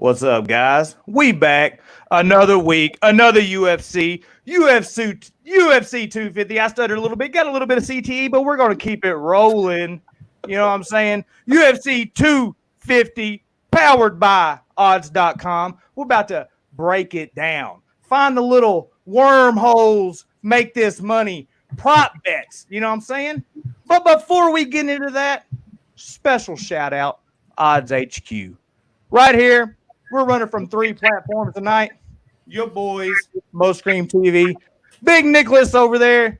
What's up, guys? We back. Another week, another UFC 250. I stuttered a little bit, got a little bit of CTE, but we're going to keep it rolling. You know what I'm saying? UFC 250, powered by odds.com. We're about to break it down. Find the little wormholes, make this money, prop bets. You know what I'm saying? But before we get into that, special shout out, Odds HQ. Right here, we're running from 3 platforms tonight. Your boys, Mo Scream TV. Big Nicholas over there.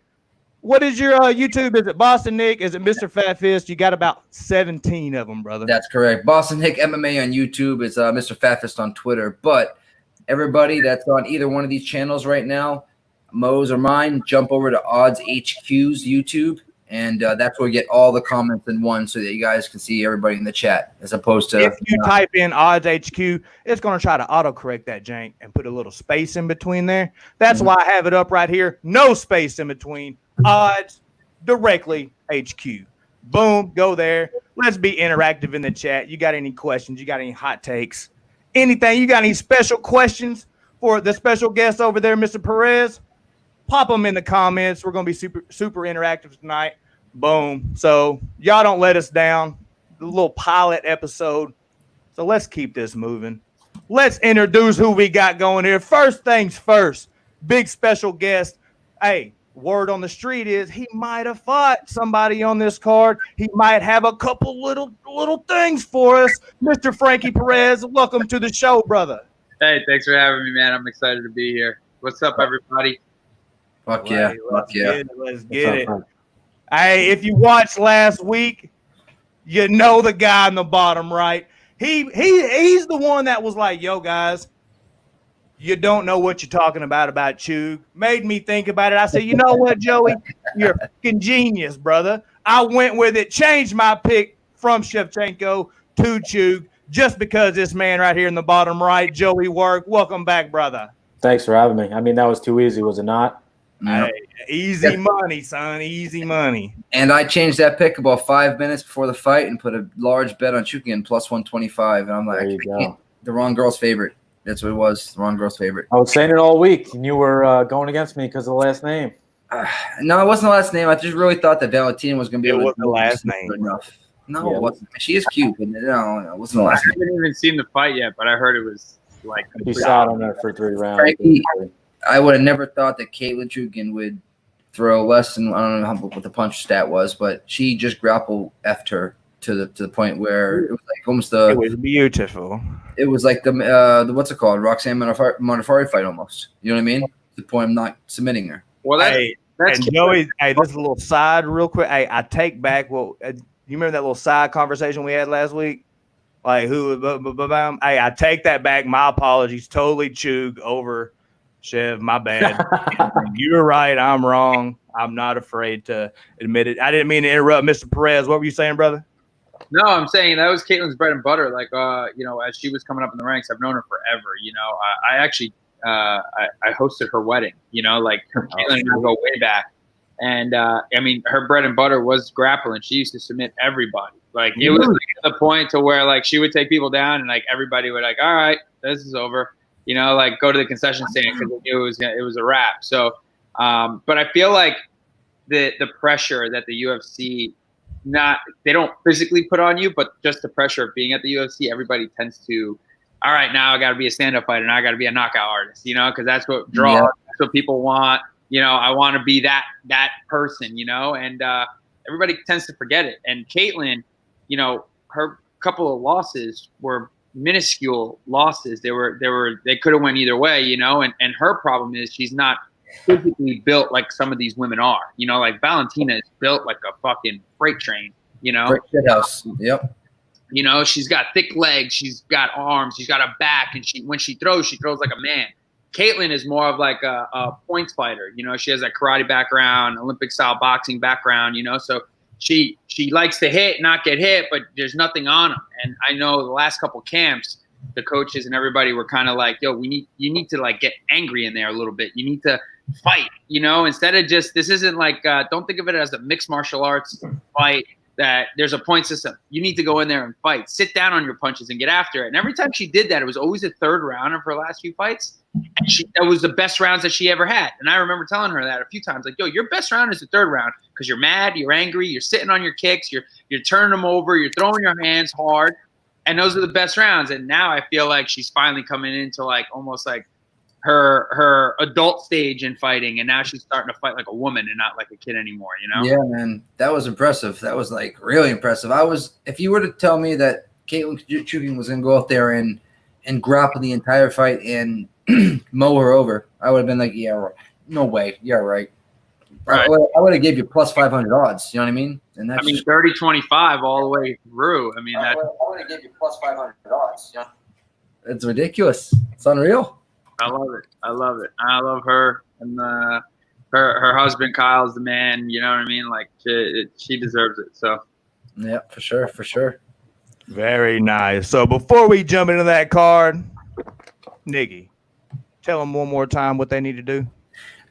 What is your YouTube? Is it Boston Nick? Is it Mr. Fat Fist? You got about 17 of them, brother. That's correct. Boston Nick MMA on YouTube. Is Mr. Fat Fist on Twitter. But everybody that's on either one of these channels right now, Mo's or mine, jump over to Odds HQ's YouTube. And that's where we get all the comments in one so that you guys can see everybody in the chat as opposed to. If you type in Odds HQ, it's going to try to autocorrect that jank and put a little space in between there. That's why I have it up right here. No space in between. Odds directly HQ. Boom. Go there. Let's be interactive in the chat. You got any questions? You got any hot takes? Anything? You got any special questions for the special guest over there, Mr. Perez? Pop them in the comments. We're going to be super interactive tonight. Boom. So y'all don't let us down. The little pilot episode. So let's keep this moving. Let's introduce who we got going here. First things first. Big special guest. Hey, word on the street is he might have fought somebody on this card. He might have a couple little things for us. Mr. Frankie Perez, welcome to the show, brother. Hey, thanks for having me, man. I'm excited to be here. What's up, everybody? Fuck yeah. Let's get it. Hey, if you watched last week, you know the guy in the bottom right. He's the one that was like, yo, guys, you don't know what you're talking about Chug. Made me think about it. I said, you know what, Joey? You're a fucking genius, brother. I went with it, changed my pick from Shevchenko to Chug just because this man right here in the bottom right, Joey Work. Welcome back, brother. Thanks for having me. I mean, that was too easy, was it not? Hey, easy money, son. Easy money. And I changed that pick about 5 minutes before the fight and put a large bet on Chukin plus 125. And I'm like, the wrong girl's favorite. That's what it was. The wrong girl's favorite. I was saying it all week, and you were going against me because of the last name. No, it wasn't the last name. I just really thought that Valentina was going to be able to the last name. Enough. No, it wasn't. She is cute, but no, it wasn't the last name. I haven't even seen the fight yet, but I heard it was like. You sat on there for 3 rounds. Frankie, I would have never thought that Caitlin Chukin would throw less than, I don't know what the punch stat was, but she just grapple effed her to the point where it was like almost the. It was beautiful. It was like the what's it called, Roxanne Modafferi fight almost. You know what I mean? To the point of not submitting her. Well, that's Joey. Hey, this is a little side, real quick. Hey, I take back. Well, you remember that little side conversation we had last week? Like who? Hey, I take that back. My apologies. Totally Chug over Chev. My bad. You're right. I'm wrong. I'm not afraid to admit it. I didn't mean to interrupt, Mr. Perez. What were you saying, brother? No, I'm saying that was Caitlin's bread and butter. Like, as she was coming up in the ranks, I've known her forever. I actually I hosted her wedding. Like Caitlin and I go way back. And I mean, her bread and butter was grappling. She used to submit everybody. Like it was like, to the point to where like she would take people down, and like everybody would like, all right, this is over. Like go to the concession stand because they knew it was a wrap. So, but I feel like the pressure that the UFC they don't physically put on you, but just the pressure of being at the UFC, everybody tends to, all right, now I got to be a stand-up fighter, now I got to be a knockout artist, because that's what draws, that's what people want. I want to be that person, and everybody tends to forget it. And Caitlin, her couple of losses were minuscule losses. They could have went either way, and her problem is she's not physically built like some of these women are. Like Valentina is built like a fucking freight train, Freight shit house. Yep. She's got thick legs, she's got arms, she's got a back, and when she throws like a man. Caitlin is more of like a points fighter. She has that karate background, Olympic style boxing background, so she likes to hit, not get hit, but there's nothing on them. And I know the last couple camps, the coaches and everybody were kind of like, yo, you need to like get angry in there a little bit. You need to fight, instead of just, this isn't like, don't think of it as a mixed martial arts fight. that there's a point system. You need to go in there and fight. Sit down on your punches and get after it. And every time she did that, it was always a third round of her last few fights. And that was the best rounds that she ever had. And I remember telling her that a few times, like, yo, your best round is the third round because you're mad, you're angry, you're sitting on your kicks, you're turning them over, you're throwing your hands hard. And those are the best rounds. And now I feel like she's finally coming into like almost like her adult stage in fighting, and now she's starting to fight like a woman and not like a kid anymore, you know? Yeah, man. That was impressive. That was like really impressive. If you were to tell me that Caitlin Chuking was gonna go out there and grapple the entire fight and mow her over, I would have been like, yeah, right. No way. Yeah, right. I would have gave you plus 500 odds. You know what I mean? And that's 30-25 all the way through. I mean, I would have gave you plus 500 odds. Yeah. It's ridiculous. It's unreal. I love it. I love it. I love her, and her husband Kyle's the man. You know what I mean? Like she deserves it. So yeah, for sure, for sure. Very nice. So before we jump into that card, Niggy, tell them one more time what they need to do.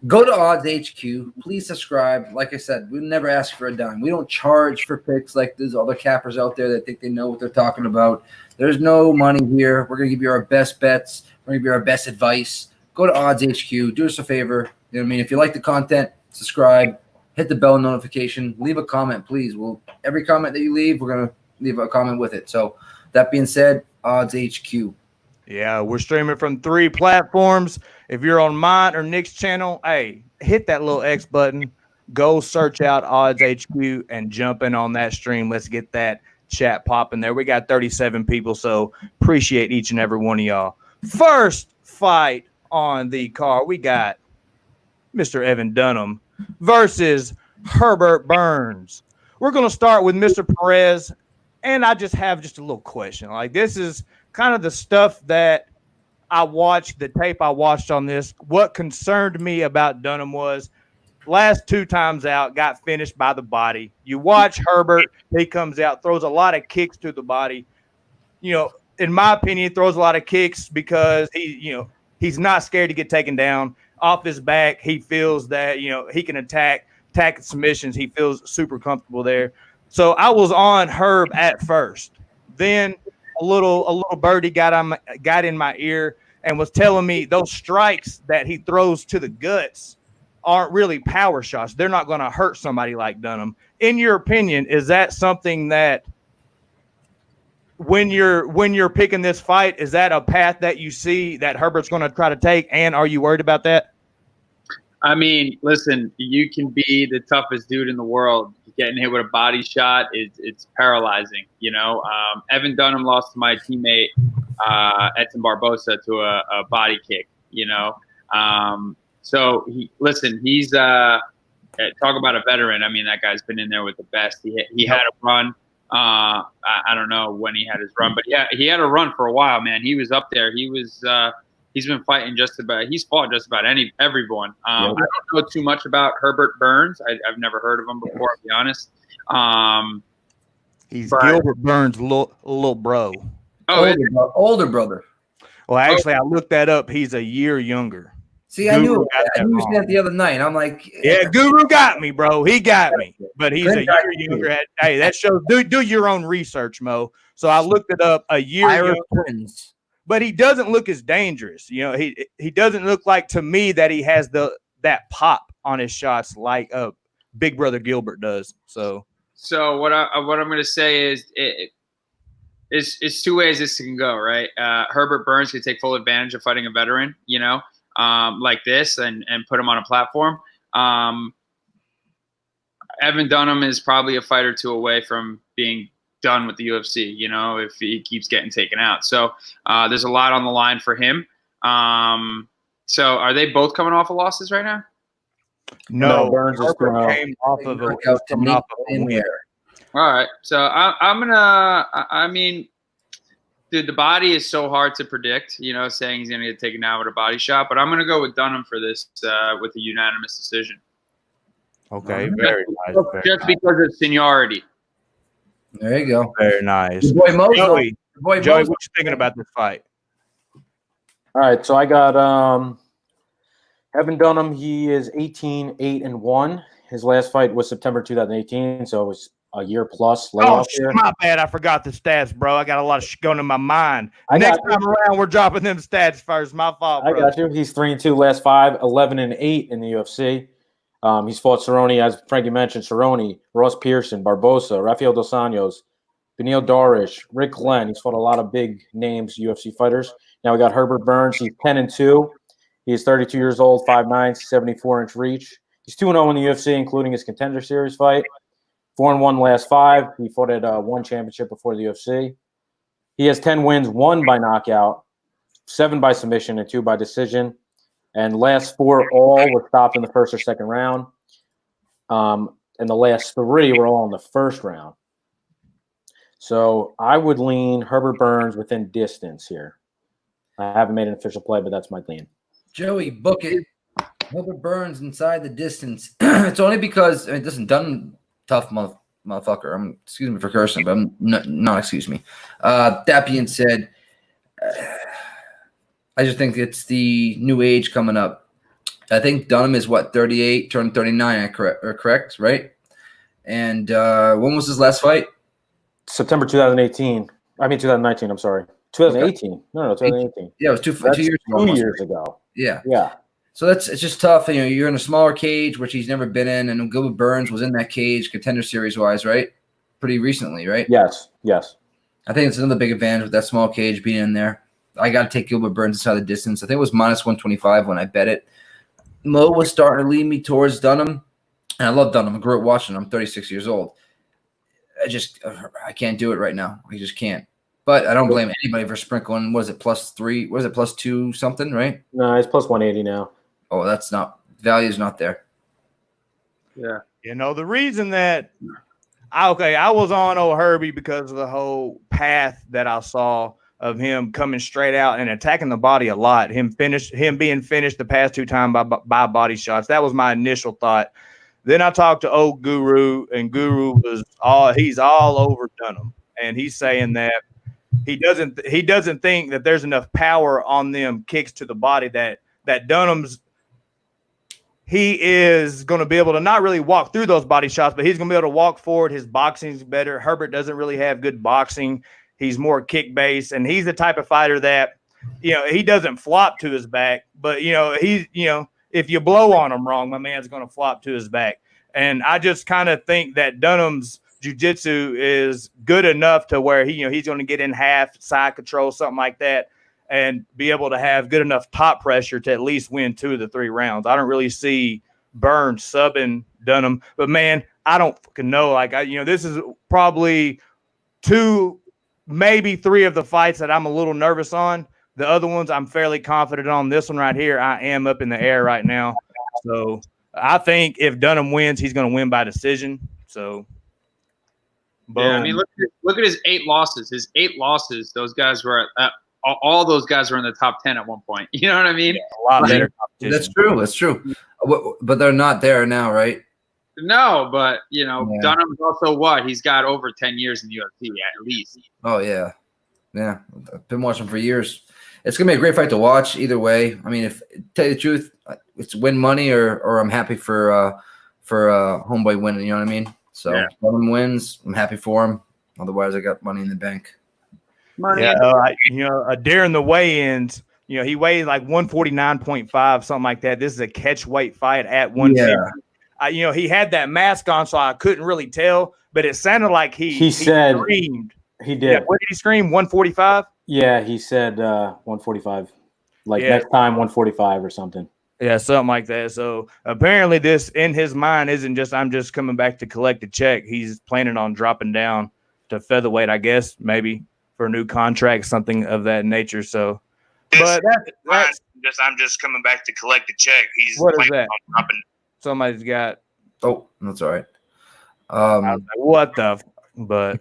Go to Odds HQ. Please subscribe. Like I said, we never ask for a dime. We don't charge for picks like there's other cappers out there that think they know what they're talking about. There's no money here. We're going to give you our best bets. We're going to give you our best advice. Go to Odds HQ. Do us a favor. You know what I mean? If you like the content, subscribe. Hit the bell notification. Leave a comment, please. Every comment that you leave, we're going to leave a comment with it. So that being said, Odds HQ. Yeah, we're streaming from 3 platforms. If you're on mine or Nick's channel, hey, hit that little X button. Go search out Odds HQ and jump in on that stream. Let's get that chat popping there. We got 37 people, so appreciate each and every one of y'all. First fight on the card, we got Mr. Evan Dunham versus Herbert Burns. We're going to start with Mr. Perez, and I just have a little question. Like, this is kind of the stuff that I watched, the tape I watched on this. What concerned me about Dunham was last 2 times out, got finished by the body. You watch Herbert, he comes out, throws a lot of kicks to the body. You know, in my opinion, throws a lot of kicks because he's not scared to get taken down. Off his back, he feels that, he can attack submissions. He feels super comfortable there. So I was on Herb at first. Then a little birdie got in my ear and was telling me those strikes that he throws to the guts aren't really power shots. They're not going to hurt somebody like Dunham. In your opinion, is that something that when you're picking this fight, is that a path that you see that Herbert's going to try to take? And are you worried about that? I mean, listen, you can be the toughest dude in the world. Getting hit with a body shot, it's paralyzing. Evan Dunham lost to my teammate Edson Barbosa to a body kick. So he's talk about a veteran. I mean, that guy's been in there with the best. He had a run. I don't know when he had his run, but yeah, he had a run for a while, man. He was up there. He's been fighting he's fought just about everyone. I don't know too much about Herbert Burns. I've never heard of him before, to be honest. He's Gilbert Burns' little bro. Older brother. Well, actually, I looked that up. He's a year younger. See, I knew that the other night. I'm like, yeah, Guru got me, bro. He got me. But he's a year younger. Hey, that shows. Do your own research, Mo. So I looked it up. A year younger. But he doesn't look as dangerous. He doesn't look like, to me, that he has that pop on his shots like Big Brother Gilbert does. So what I'm going to say is it's 2 ways this can go, right? Herbert Burns can take full advantage of fighting a veteran, like this and put him on a platform. Evan Dunham is probably a fight or 2 away from being done with the UFC, if he keeps getting taken out. So there's a lot on the line for him. So are they both coming off of losses right now? No, Burns is came off of a win. All right. So I'm going to – I mean, dude, the body is so hard to predict, saying he's going to get taken out with a body shot. But I'm going to go with Dunham for this with a unanimous decision. Okay, very nice. Just because of seniority. There you go. Very nice. Joey, what you thinking about this fight? All right, so I got Evan Dunham. He is 18-8-1. His last fight was September 2018, so it was a year plus Oh, layoff shit, here. my bad. I forgot the stats, bro. I got a lot of shit going in my mind. I Next got time around, we're dropping them stats first. My fault, I bro. got you. He's 3-2 last 5, 11-8 in the UFC. He's fought Cerrone, as Frankie mentioned, Cerrone, Ross Pearson, Barbosa, Rafael Dos Anjos, Beneil Darish, Rick Glenn. He's fought a lot of big names, UFC fighters. Now we got Herbert Burns. He's 10-2. He's 32 years old, 5'9", 74-inch reach. He's 2-0 in the UFC, including his Contender Series fight. 4-1 last 5. He fought at one championship before the UFC. He has 10 wins, 1 by knockout, 7 by submission, and 2 by decision. And last 4 all were stopped in the first or second round. And the last 3 were all in the first round. So I would lean Herbert Burns within distance here. I haven't made an official play, but that's my lean. Joey, book it. Herbert Burns inside the distance. It's only because it doesn't done tough motherfucker. Excuse me for cursing, but I'm not excuse me. That being said, I just think it's the new age coming up. I think Dunham is 38, turned 39, correct, right? And when was his last fight? September 2018. I mean 2019. I'm sorry. 2018. Okay. No, 2018. Yeah, it was 2 years ago. 2 years ago. Yeah. So it's just tough. You're in a smaller cage, which he's never been in, and Gilbert Burns was in that cage, Contender Series wise, right? Pretty recently, right? Yes. I think it's another big advantage with that small cage being in there. I got to take Gilbert Burns inside the distance. I think it was minus 125 when I bet it. Mo was starting to lead me towards Dunham, and I love Dunham. I grew up watching him. I'm 36 years old. I can't do it right now. I just can't. But I don't blame anybody for sprinkling. Was it +3? Was it +2 something, right? No, it's plus 180 now. Oh, that's not – value is not there. Yeah. The reason that I was on old Herbie because of the whole path that I saw of him coming straight out and attacking the body a lot. Him being finished the past 2 times by body shots. That was my initial thought. Then I talked to old Guru, and Guru he's all over Dunham, and he's saying that he doesn't think that there's enough power on them kicks to the body that Dunham's he is going to be able to not really walk through those body shots, but he's going to be able to walk forward. His boxing's better. Herbert doesn't really have good boxing. He's more kick based, and he's the type of fighter that, he doesn't flop to his back, but if you blow on him wrong, my man's going to flop to his back. And I just kind of think that Dunham's jiu-jitsu is good enough to where he's going to get in half side control, something like that, and be able to have good enough top pressure to at least win 2 of the 3 rounds. I don't really see Burns subbing Dunham, but man, I don't fucking know. This is probably 2, maybe 3 of the fights that I'm a little nervous on. The other ones I'm fairly confident on. This one right here, I am up in the air right now. So I think if Dunham wins, he's going to win by decision. So, boom. Yeah, I mean, look at his 8 losses. His 8 losses, those guys were all those guys were in the top 10 at one point. You know what I mean? Yeah, a lot better competition. That's true. But they're not there now, right? No, but Dunham's also what? He's got over 10 years in the UFC at least. Oh yeah. I've been watching for years. It's gonna be a great fight to watch either way. I mean, if tell you the truth, it's win money or I'm happy for homeboy winning. You know what I mean? So if Dunham wins, I'm happy for him. Otherwise, I got money in the bank. During the weigh-ins, he weighed like 149.5, something like that. This is a catch weight fight at 150. Yeah. He had that mask on, so I couldn't really tell, but it sounded like he said screamed. He did. Yeah, what did he scream? 145? Yeah, he said 145. Next time 145 or something. Yeah, something like that. So apparently this in his mind isn't just I'm just coming back to collect a check. He's planning on dropping down to featherweight, I guess, maybe for a new contract, something of that nature. So but that's just I'm just coming back to collect a check. He's what is that? Somebody's got that's all right. What the but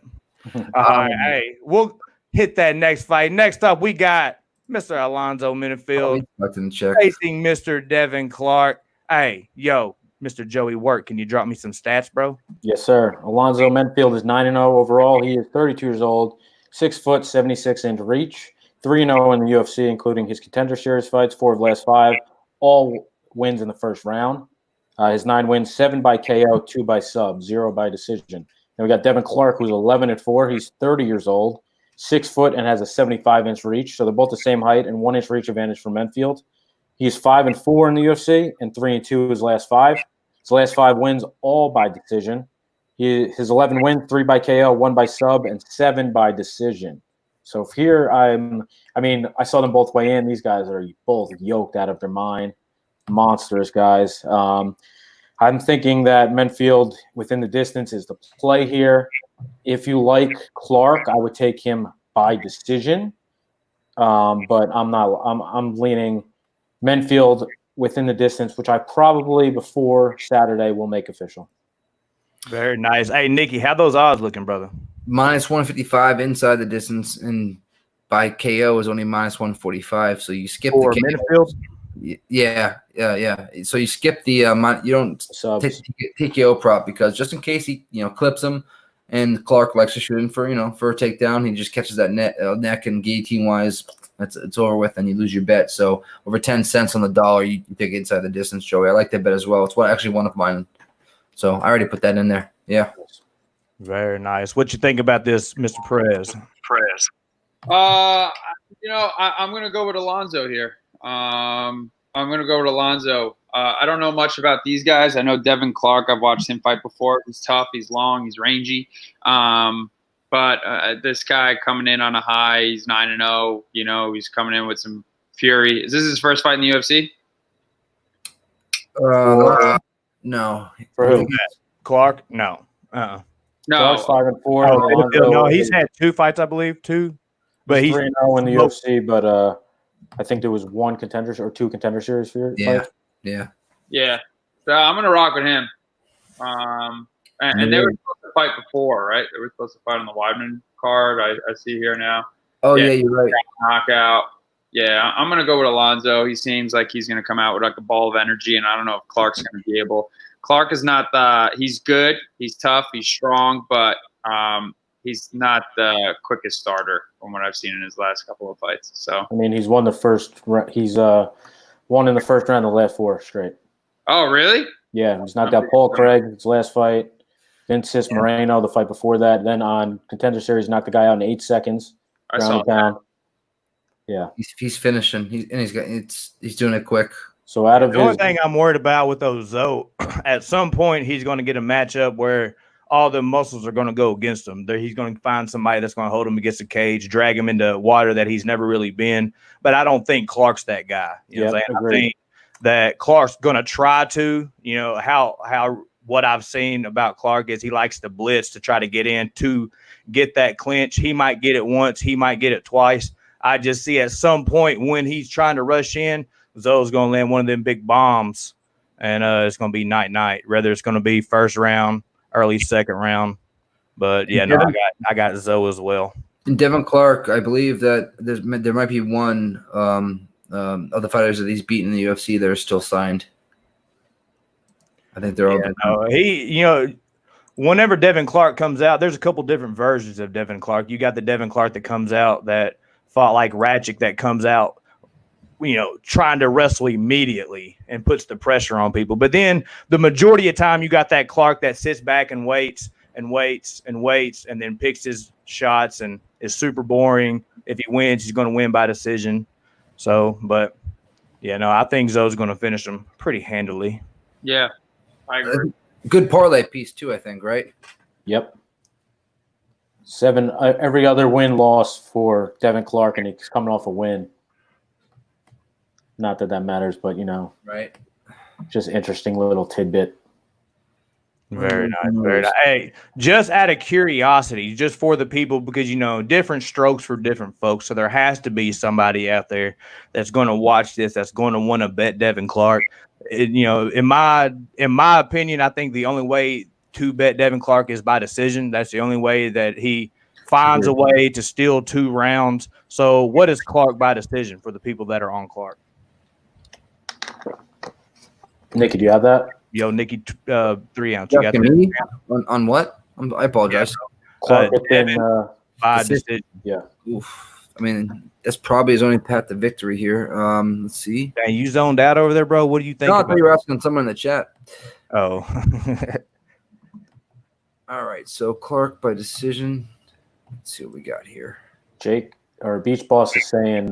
hey, we'll hit that next fight. Next up, we got Mr. Alonzo Minifield facing Mr. Devin Clark. Hey, Mr. Joey Work, can you drop me some stats, bro? Yes, sir. Alonzo Minifield is 9-0 overall. He is 32 years old, 6 foot, 76-inch reach, 3-0 in the UFC, including his Contender Series fights, 4 of the last 5, all wins in the first round. His 9 wins, 7 by KO, 2 by sub, 0 by decision. And we got Devin Clark, who's 11-4. He's 30 years old, 6 foot, and has a 75-inch reach. So they're both the same height and 1 inch reach advantage for Menfield. He's 5-4 in the UFC and 3-2 his last 5. His last 5 wins all by decision. His 11 wins, 3 by KO, 1 by sub, and 7 by decision. So here I saw them both weigh in. These guys are both yoked out of their mind. Monsters, guys. I'm thinking that Menfield within the distance is the play here. If you like Clark, I would take him by decision. But I'm leaning Menfield within the distance, which I probably before Saturday will make official. Very nice. Hey, Nikki, how those odds looking, brother? -155 inside the distance, and by KO is only -145. So you skip For the Menfield? Yeah. So you skip the you don't Subs. take TKO prop because just in case he clips him, and Clark likes to shoot him for a takedown, he just catches that neck and guillotine wise, it's over with, and you lose your bet. So over 10 cents on the dollar, you take it inside the distance, Joey. I like that bet as well. It's actually one of mine. So I already put that in there. Yeah. Very nice. What you think about this, Mr. Perez? I'm going to go with Alonzo here. I'm going to go with Alonzo. I don't know much about these guys. I know Devin Clark. I've watched him fight before. He's tough. He's long. He's rangy. But this guy coming in on a high. He's 9-0. He's coming in with some fury. Is this his first fight in the UFC? No. For who? Clark? No. No. Clark's 5-4. No, he's had 2 fights, I believe, 2. But he's 3-0 in the UFC, but I think there was 1 contender or 2 contender series for Yeah. So I'm gonna rock with him. And they were supposed to fight before, right? They were supposed to fight on the Weidman card. I see here now. Oh yeah, you're right. Knockout. Yeah, I'm gonna go with Alonzo. He seems like he's gonna come out with like a ball of energy, and I don't know if Clark's gonna be able. Clark is not he's good. He's tough. He's strong, but he's not the quickest starter from what I've seen in his last couple of fights. So he's won the first. He's won in the first round the last 4 straight. Oh, really? Yeah, he's knocked out Paul Craig his last fight. Then Cis Moreno the fight before that. Then on contender series knocked the guy out in 8 seconds. I saw that. Yeah, he's finishing. He's doing it quick. So out of the only thing I'm worried about with those, though, at some point he's going to get a matchup where all the muscles are going to go against him. He's going to find somebody that's going to hold him against the cage, drag him into water that he's never really been. But I don't think Clark's that guy. You know what I'm saying? I think that Clark's going to try to. How what I've seen about Clark is he likes to blitz to try to get in to get that clinch. He might get it once. He might get it twice. I just see at some point when he's trying to rush in, Zoe's going to land one of them big bombs, and it's going to be night. Whether it's going to be first round, early second round. But, yeah, no, I got Zoe as well. And Devin Clark, I believe that there might be one of the fighters that he's beaten in the UFC that are still signed. I think they're all whenever Devin Clark comes out, there's a couple different versions of Devin Clark. You got the Devin Clark that comes out that fought like Ratchik, that comes out, trying to wrestle immediately and puts the pressure on people. But then the majority of time you got that Clark that sits back and waits and then picks his shots and is super boring. If he wins, he's going to win by decision. So, but I think Zoe's going to finish him pretty handily. Yeah, I agree. Good parlay piece too, I think, right? Yep. 7 every other win-loss for Devin Clark, and he's coming off a win. Not that matters, but right? Just interesting little tidbit. Very nice. Very nice. Hey, just out of curiosity, just for the people, because different strokes for different folks. So there has to be somebody out there that's going to watch this, that's going to want to bet Devin Clark. In my opinion, I think the only way to bet Devin Clark is by decision. That's the only way that he finds a way to steal 2 rounds. So what is Clark by decision for the people that are on Clark? Nikki, do you have that? Yo, Nikki, 3 ounce. You got me? On what? I apologize. Clark by decision. Yeah. Oof. I mean, that's probably his only path to victory here. Let's see. Dang, you zoned out over there, bro. What do you think? No, I thought you were asking someone in the chat. Oh. All right, so Clark by decision. Let's see what we got here. Jake or Beach Boss is saying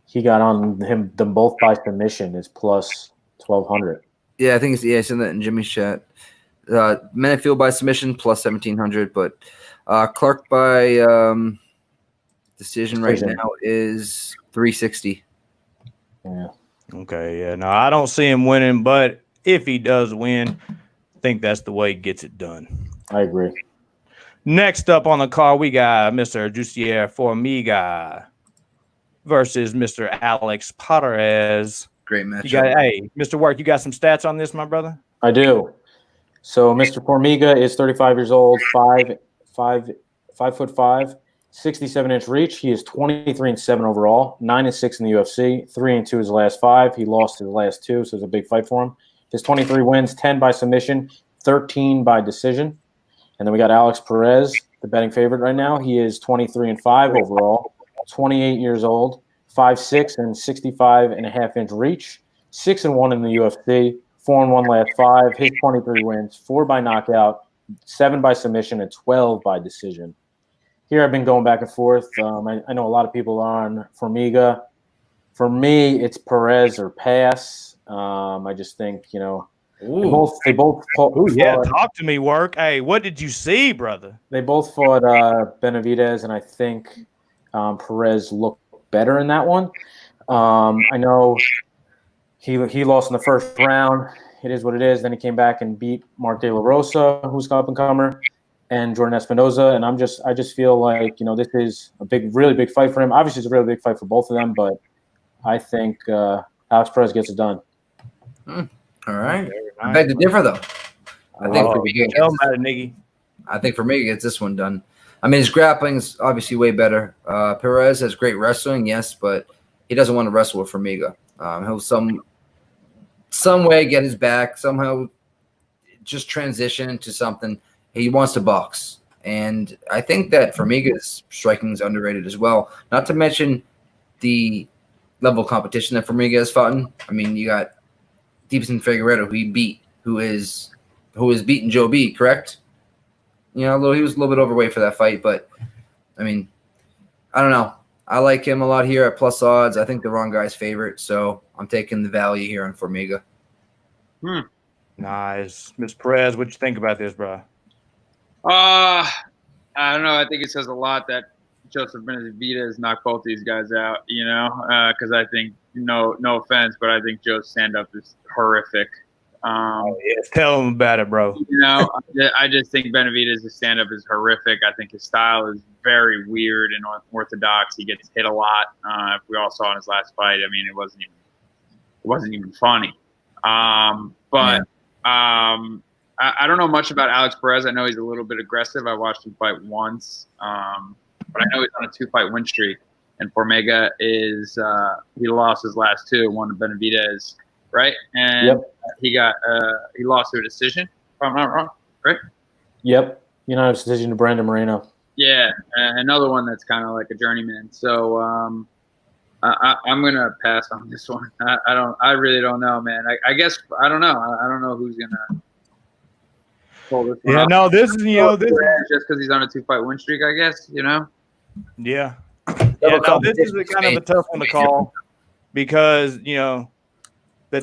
he got on them both by submission is plus 1,200. Yeah, I think I sent that in Jimmy's chat. Menifield by submission plus 1,700, but Clark by decision right now is 360. Yeah. Okay, yeah. No, I don't see him winning, but if he does win, I think that's the way he gets it done. I agree. Next up on the card, we got Mr. Jussier Formiga versus Mr. Alex Perez. Great matchup. Hey, Mr. Work, you got some stats on this, my brother? I do. So Mr. Formiga is 35 years old, 5'5", 67-inch reach. He is 23-7 overall, 9-6 in the UFC, 3-2 his last 5. He lost his last 2, so it's a big fight for him. His 23 wins, 10 by submission, 13 by decision. And then we got Alex Perez, the betting favorite right now. He is 23-5 overall, 28 years old, 5'6" and 65.5-inch reach, 6-1 in the UFC, 4-1 last 5. His 23 wins, 4 by knockout, 7 by submission, and 12 by decision. Here I've been going back and forth. I know a lot of people are on Formiga. For me, it's Perez or pass. I just think, they both talk to me, Work. Hey, what did you see, brother? They both fought Benavidez, and I think Perez looked better in that one. I know he lost in the first round. It is what it is. Then he came back and beat Mark De La Rosa, who's an up-and-comer, and Jordan Espinoza. And I just feel like, this is a really big fight for him. Obviously, it's a really big fight for both of them, but I think Alex Perez gets it done. All right. I beg to differ, though. I think Formiga gets this one done. I mean, his grappling is obviously way better. Perez has great wrestling, yes, but he doesn't want to wrestle with Formiga. He'll some way get his back, somehow just transition to something. He wants to box. And I think that Formiga's striking is underrated as well. Not to mention the level of competition that Formiga has fought in. I mean, you got Deepson Figueiredo, who he beat, who is beating Joe B, correct? He was a little bit overweight for that fight, but I mean, I don't know. I like him a lot here at plus odds. I think the wrong guy's favorite, so I'm taking the value here on Formiga. Nice. Ms. Perez, what you think about this, bro? I don't know. I think it says a lot that Joseph Benavidez knocked both these guys out, because I think, no offense, but I think Joe's stand-up is horrific. Yes, tell him about it, bro. I just think Benavidez' stand-up is horrific. I think his style is very weird and unorthodox. He gets hit a lot. If we all saw in his last fight, I mean, it wasn't even funny. I don't know much about Alex Perez. I know he's a little bit aggressive. I watched him fight once, but I know he's on a 2-fight win streak. And Formiga is he lost his last 2, one to Benavidez, right? And he lost to a decision, if I'm not wrong, right? Yep, unanimous decision to Brandon Moreno. Yeah, another one that's kind of like a journeyman. So I'm gonna pass on this one. I really don't know, man. I guess I don't know. I don't know who's gonna pull this one off. No, this is just because he's on a 2-fight win streak, I guess. Yeah. This is kind of a tough one to call because the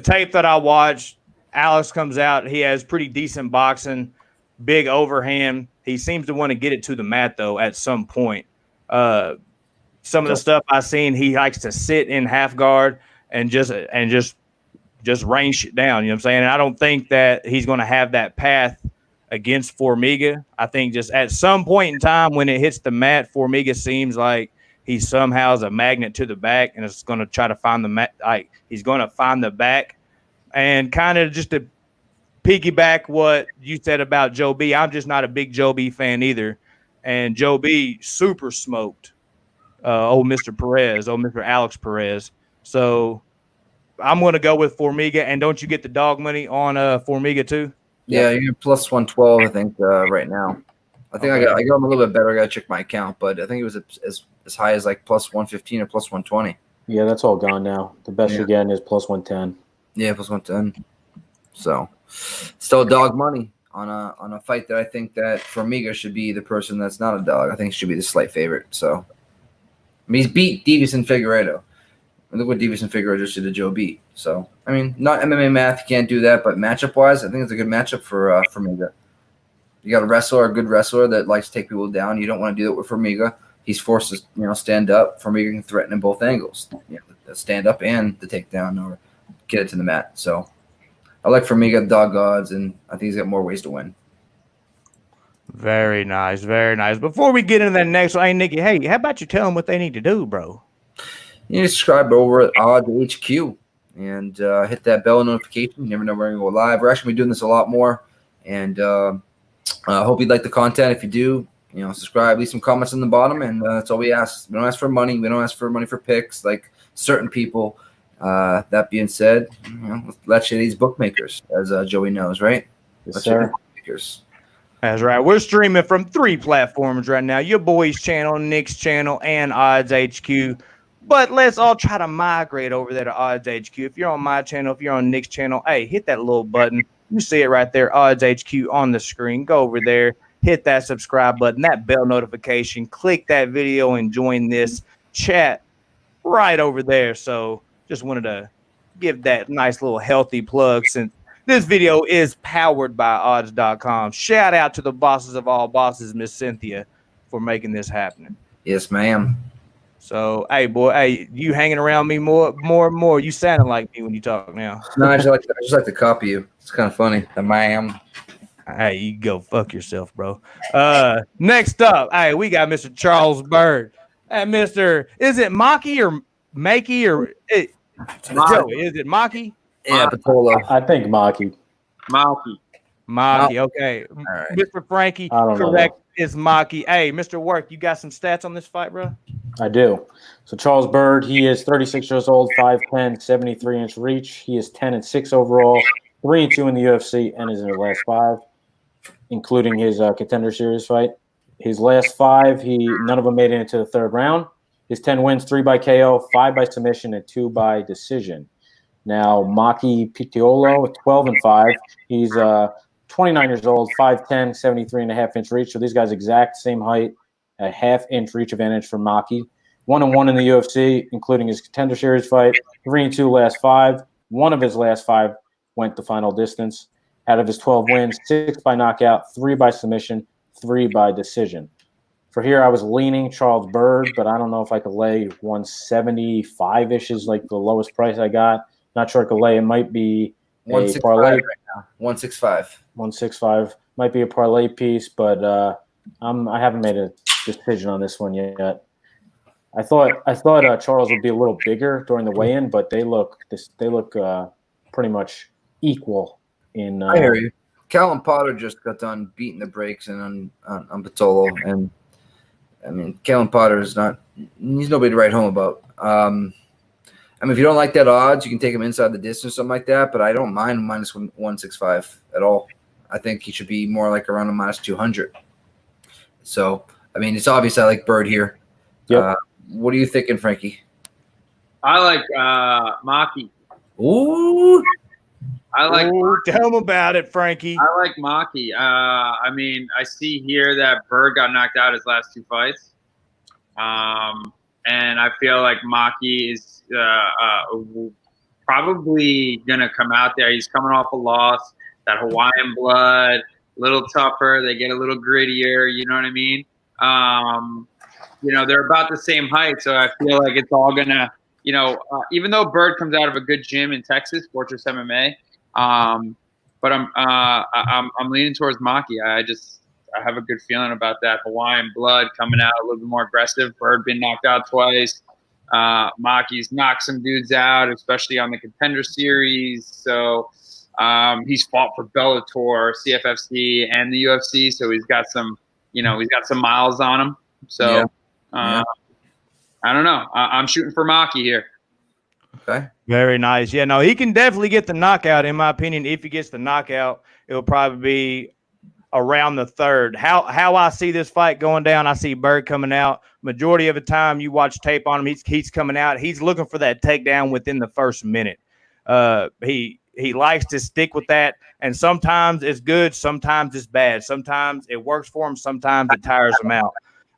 tape that I watched, Alex comes out. He has pretty decent boxing, big overhand. He seems to want to get it to the mat though at some point. Some of the stuff I've seen, he likes to sit in half guard and just rain shit down. You know what I'm saying? And I don't think that he's going to have that path against Formiga. I think just at some point in time when it hits the mat, Formiga seems like he somehow is a magnet to the back and is going to try to find the mat. Like he's going to find the back, and kind of just to piggyback what you said about Joe B. I'm just not a big Joe B fan either, and Joe B super smoked Mr. Alex Perez. So I'm going to go with Formiga. And don't you get the dog money on Formiga too? Yeah, you're plus 112, I think, right now. I think I got him a little bit better. I got to check my account, but I think it was as high as like plus 115 or plus 120. Yeah, that's all gone now. The best you're getting is plus 110. Yeah, plus 110. So, still dog money on a fight that I think that Formiga should be the person that's not a dog. I think he should be the slight favorite. So, I mean, he's beat Davis and Figueiredo. And look what Davis and Figueiredo just did to Joe beat. So, I mean, not MMA math, you can't do that, but matchup-wise, I think it's a good matchup for Formiga. You got a good wrestler that likes to take people down. You don't want to do that with Formiga. He's forced to, stand up. Formiga can threaten in both angles, the stand up and the takedown or get it to the mat. So I like Formiga dog odds, and I think he's got more ways to win. Very nice, very nice. Before we get into that next one, hey Nikki, hey, how about you tell them what they need to do, bro? You need to subscribe over at Odds HQ and hit that bell notification. You never know when we're going to go live. We're actually doing this a lot more, and I hope you like the content. If you do, subscribe, leave some comments in the bottom, and that's all we ask. We don't ask for money. We don't ask for money for picks like certain people. That being said, let's share these bookmakers, as Joey knows, right? Yes, Let's share sir. these bookmakers. That's right. We're streaming from 3 platforms right now. Your boy's channel, Nick's channel, and Odds HQ. But let's all try to migrate over there to Odds HQ. If you're on my channel, if you're on Nick's channel, hey, hit that little button. You see it right there, Odds HQ on the screen. Go over there, hit that subscribe button, that bell notification, click that video, and join this chat right over there. So just wanted to give that nice little healthy plug since this video is powered by odds.com. Shout out to the bosses of all bosses, Miss Cynthia, for making this happen. Yes, ma'am. So, hey, boy, hey, you hanging around me more and more. You sounding like me when you talk now. No, I just like to copy you. It's kind of funny. The ma'am. Hey, you go fuck yourself, bro. Next up, hey, we got Mr. Charles Bird. Hey, Mr. Is it Maki or Makey or Joey? Is it Maki? Yeah, Patolo. I think Maki. Maki, okay. All right. Mr. Frankie, I don't know, correct. It's Maki. Hey, Mr. Work, you got some stats on this fight, bro? I do. So Charles Bird, he is 36 years old, 5'10", 73-inch reach. He is 10-6 overall, 3-2 in the UFC, and is in his last 5, including his Contender Series fight. His last 5, none of them made it into the 3rd round. His 10 wins, 3 by KO, 5 by submission, and 2 by decision. Now, Maki Pitiolo, 12-5. He's 29 years old, 5'10", 73.5-inch reach. So these guys exact same height, a half-inch reach advantage for Maki. 1-1 in the UFC, including his Contender Series fight. 3-2 last 5. 1 of his last 5 went the final distance. Out of his 12 wins, 6 by knockout, 3 by submission, 3 by decision. For here, I was leaning Charles Bird, but I don't know if I could lay 175-ish is like the lowest price I got. Not sure I could lay. It might be a parlay. Right now. 165. 165 might be a parlay piece, but I haven't made a decision on this one yet. I thought Charles would be a little bigger during the weigh-in, but they look pretty much equal in. I hear you. Callum Potter just got done beating the brakes and on Patolo, and I mean Callum Potter he's nobody to write home about. I mean, if you don't like that odds, you can take him inside the distance, something like that. But I don't mind minus 165 at all. I think he should be more like around a minus 200. So, I mean, it's obvious I like Bird here. Yep. What are you thinking, Frankie? I like Maki. Ooh. Tell him about it, Frankie. I like Maki. I mean, I see here that Bird got knocked out his last 2 fights. And I feel like Maki is probably going to come out there. He's coming off a loss, that Hawaiian blood, a little tougher. They get a little grittier, you know what I mean? They're about the same height, so I feel like it's all going to, even though Bird comes out of a good gym in Texas, Fortress MMA, but I'm leaning towards Maki. I have a good feeling about that Hawaiian blood coming out a little bit more aggressive. Bird been knocked out twice. Maki's knocked some dudes out, especially on the Contender Series. So he's fought for Bellator, CFFC, and the UFC. So he's got some miles on him. So I don't know. I'm shooting for Maki here. Okay. Very nice. Yeah, no, he can definitely get the knockout, in my opinion. If he gets the knockout, it'll probably be around the 3rd. How I see this fight going down, I see Bird coming out. Majority of the time you watch tape on him, he's coming out. He's looking for that takedown within the first minute. he likes to stick with that, and sometimes it's good, sometimes it's bad. Sometimes it works for him, sometimes it tires him out.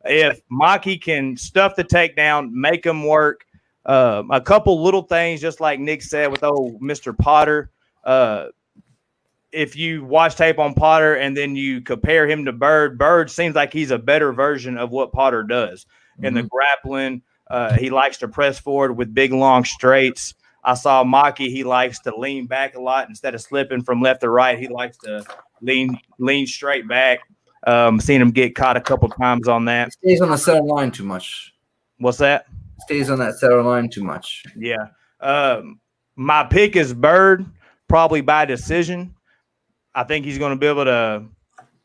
If Maki can stuff the takedown, make him work, a couple little things, just like Nick said with old Mr. Potter. If you watch tape on Potter and then you compare him to Bird seems like he's a better version of what Potter does in the grappling. He likes to press forward with big, long straights. I saw Maki. He likes to lean back a lot instead of slipping from left to right. He likes to lean straight back. Seen him get caught a couple times on that. He stays on the center line too much. What's that? Stays on that center line too much. Yeah. My pick is Bird, probably by decision. I think he's going to be able to.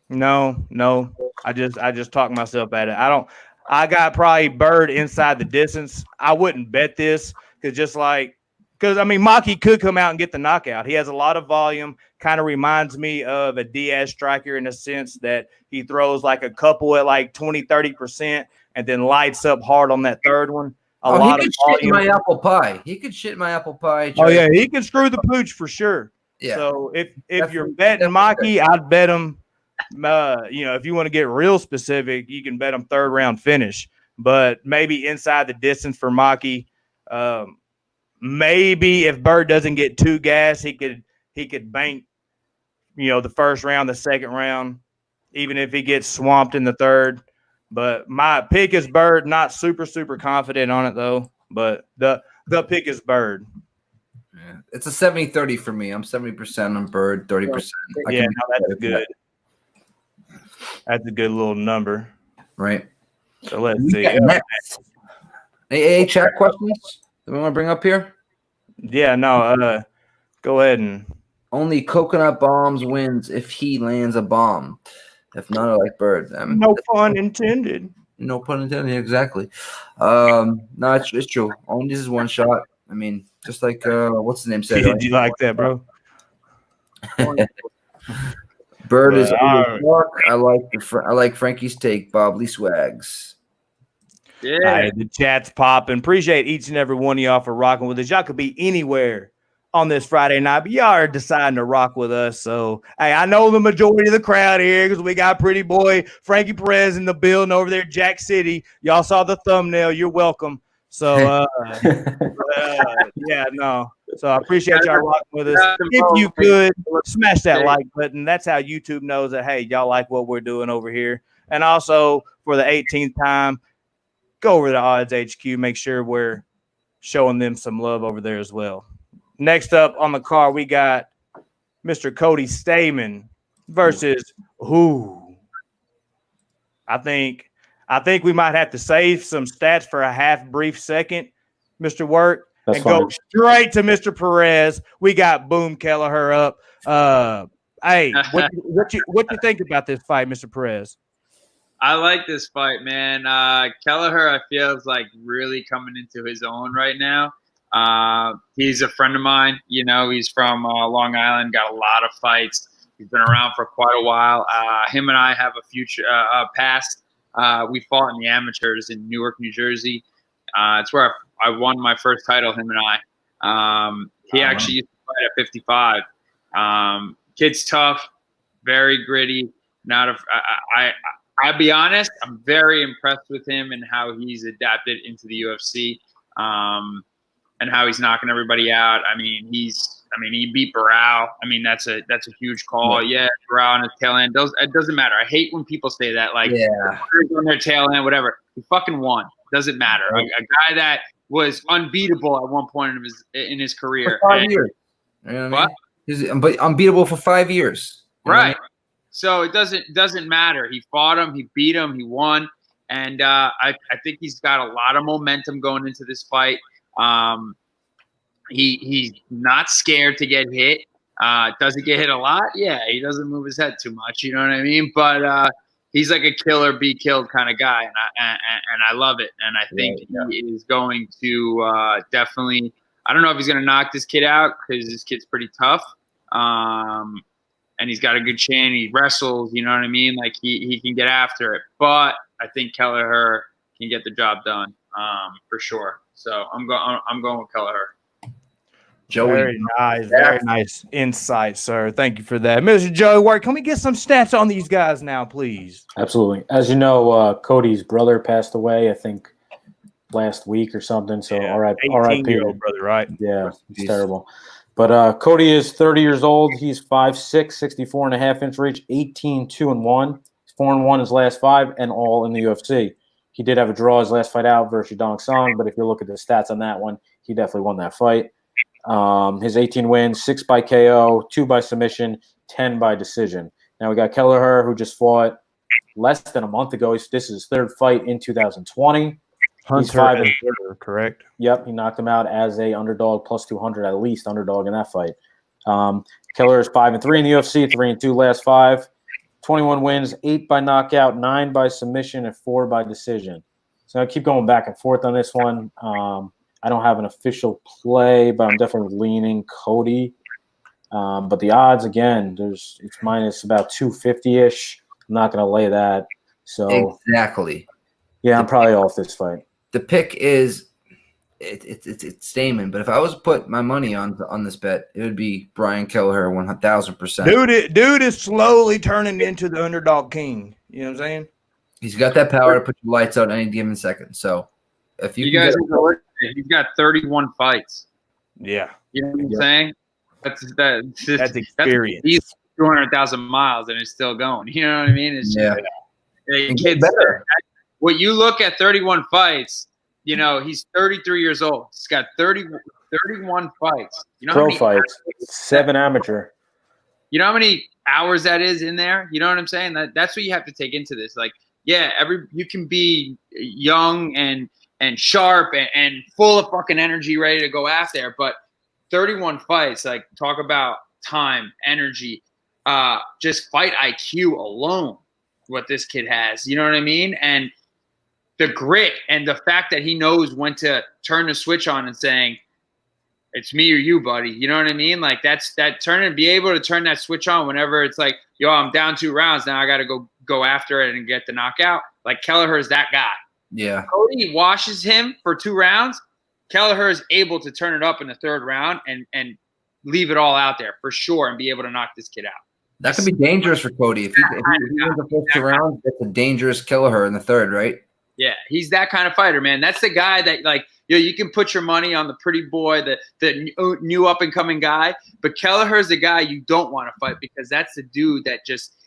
No. I just talked myself at it. I got probably Bird inside the distance. I wouldn't bet this because Maki could come out and get the knockout. He has a lot of volume. Kind of reminds me of a Diaz striker in a sense that he throws like a couple at like 20-30% and then lights up hard on that third one. A lot he of could shit volume. my apple pie. He could shit my apple pie. Oh yeah, he can screw the pooch for sure. Yeah. So if you're betting Maki, I'd bet him. If you want to get real specific, you can bet him third round finish. But maybe inside the distance for Maki. Maybe if Bird doesn't get too gas, he could bank. The first round, the second round, even if he gets swamped in the third. But my pick is Bird. Not super confident on it though. But the pick is Bird. Yeah. It's a 70-30 for me. I'm 70% on Bird, 30%. Yeah, that's good. That's a good little number. Right. So let's see. Next. Hey, chat questions that we want to bring up here? Yeah, no. Go ahead and. Only Coconut Bombs wins if he lands a bomb. If not, I like Bird. No pun intended. No pun intended. Exactly. No, it's true. Only this is one shot. I mean, just like what's the name said. Did you like that, bro? Bird is dark. I like Frankie's take. Bob Lee Swags. Yeah. Right, the chat's popping. Appreciate each and every one of y'all for rocking with us. Y'all could be anywhere on this Friday night, but y'all are deciding to rock with us. So, hey, I know the majority of the crowd here because we got pretty boy Frankie Perez in the building over there, Jack City. Y'all saw the thumbnail. You're welcome. So, yeah, no. So I appreciate y'all rocking with us. If you could smash that like button, that's how YouTube knows that, hey, y'all like what we're doing over here. And also for the 18th time, go over to Odds HQ. Make sure we're showing them some love over there as well. Next up on the card, we got Mr. Cody Stamen versus who? I think we might have to save some stats for a half brief second, Mr. Work, and go straight to Mr. Perez. We got Boom Kelleher up. Hey, what you think about this fight, Mr. Perez? I like this fight, man. Kelleher, I feel, is like really coming into his own right now. He's a friend of mine. He's from Long Island, got a lot of fights. He's been around for quite a while. Him and I have a future past. We fought in the amateurs in Newark, New Jersey. It's where I won my first title, him and I. He actually used to fight at 55. Kid's tough, very gritty. I'll be honest, I'm very impressed with him and how he's adapted into the UFC. And how he's knocking everybody out. He beat Barao. That's a huge call. Yeah, Barao on his tail end. It doesn't matter. I hate when people say that. Like, on their tail end, whatever. He fucking won. Doesn't matter. A guy that was unbeatable at one point in his career. For 5 years. You know what? He's unbeatable for 5 years. Right. So it doesn't matter. He fought him. He beat him. He won. And I think he's got a lot of momentum going into this fight. He's not scared to get hit. Does he get hit a lot? Yeah, he doesn't move his head too much. You know what I mean? But he's like a kill or be killed kind of guy, and I love it. And I think he is going to definitely. I don't know if he's going to knock this kid out because this kid's pretty tough. And he's got a good chin. He wrestles. You know what I mean? Like he can get after it. But I think Kelleher can get the job done for sure. So I'm going with Kelleher. Joey. Very nice insight, sir. Thank you for that. Mr. Joey Ward, can we get some stats on these guys now, please? Absolutely. As you know, Cody's brother passed away, I think, last week or something. So, all right, 18-year-old brother, right? Yeah, it's terrible. But Cody is 30 years old. He's 5'6", 64.5-inch reach, 18-2-1. He's 4-1 his last 5, and all in the UFC. He did have a draw his last fight out versus Dong Song, but if you look at the stats on that one, he definitely won that fight. His 18 wins, 6 by KO, 2 by submission, 10 by decision. Now we got Kelleher, who just fought less than a month ago. This is his third fight in 2020. He's 5 and correct. Yep, he knocked him out as a underdog, plus 200 at least underdog in that fight. Kelleher is 5-3 in the UFC, 3-2 last 5, 21 wins, 8 by knockout, 9 by submission, and 4 by decision. So I keep going back and forth on this one. I don't have an official play, but I'm definitely leaning Cody. But the odds, again, it's minus about 250-ish. I'm not going to lay that. So exactly. Yeah, I'm probably off this fight. The pick is it's Stamen, but if I was to put my money on this bet, it would be Brian Kelleher 1,000%. Dude is slowly turning into the underdog king. You know what I'm saying? He's got that power to put your lights out any given second. So if you guys, he's got 31 fights. Yeah, you know what I'm saying? That's experience. He's 200,000 miles and it's still going. You know what I mean? It's kids better. When you look at 31 fights, you know, he's 33 years old. He's got 31 fights. You know, pro fights, 7 amateur. You know how many hours that is in there? You know what I'm saying? That's what you have to take into this. Like, yeah, you can be young and sharp and full of fucking energy, ready to go after, but 31 fights, like, talk about time, energy, just fight IQ alone, what this kid has. You know what I mean? And the grit and the fact that he knows when to turn the switch on and saying, it's me or you, buddy. You know what I mean? Like, that's that turn and be able to turn that switch on whenever it's like, yo, I'm down 2 rounds. Now I got to go after it and get the knockout. Like, Kelleher is that guy. Yeah. Cody washes him for 2 rounds. Kelleher is able to turn it up in the 3rd round and leave it all out there for sure and be able to knock this kid out. That could be dangerous for Cody. If he wins the first 2 rounds, that's a dangerous Kelleher in the 3rd, right? Yeah, he's that kind of fighter, man. That's the guy that, like, you can put your money on the pretty boy, the new up-and-coming guy. But Kelleher is the guy you don't want to fight because that's the dude that